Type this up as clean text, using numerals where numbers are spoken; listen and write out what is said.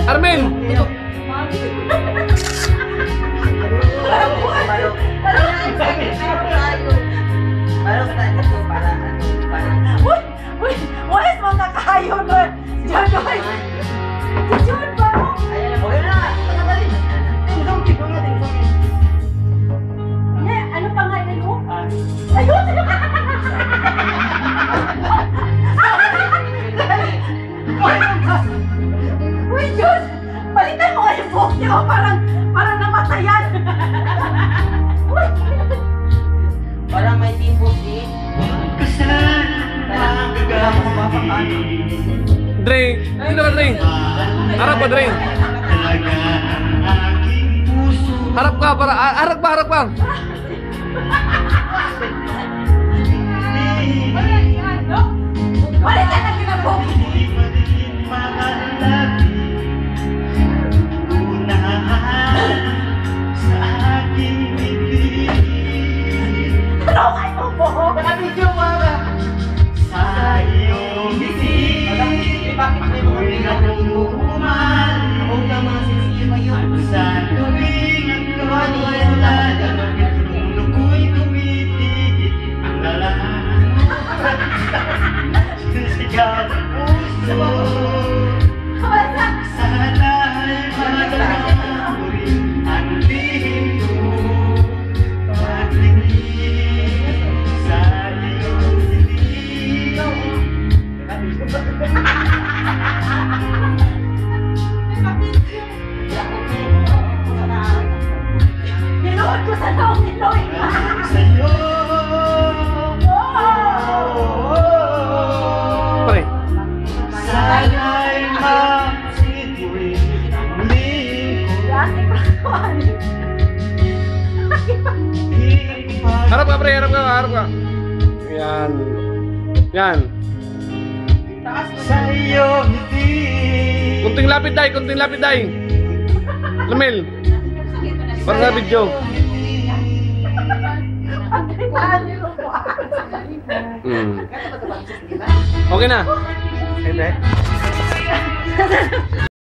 Armel! Wais mga kayo nun! Diyan oy! Si John ba? Ano pangalan mo? Ayun! Uy, Diyos! Balitan mo nga yung buhok niyo! Parang namatayan! Uy! Parang may timbog din. Drink! Sino ka, Drink? Harap ka, Drink! Harap ka, harap ka! Balitan na kinabok! Tulungan mo po! Nakabidyo mo ka. Sa iyong ngiti. Bakit may mga bigat ng luman? Huwag na mga sisiyo ngayon. Sa tubig ang kawalitan. Tulog ko'y tumitigit. Ang lalaan. Sisigaw ng puso. Sana'y malamuri ang lihim ko. Pagtingin sa iyong ngiti. Nilood ko sa taong nilood ka! Sa'yo. Pare. Sana'y mapsituin ang lingkod. Lagi pa Harap ka, pre! Harap ka! Yan. Yan. Sa iyong ngiti. Kunting lapit, day! Lamel! Para sa video. Okay na. Hindi.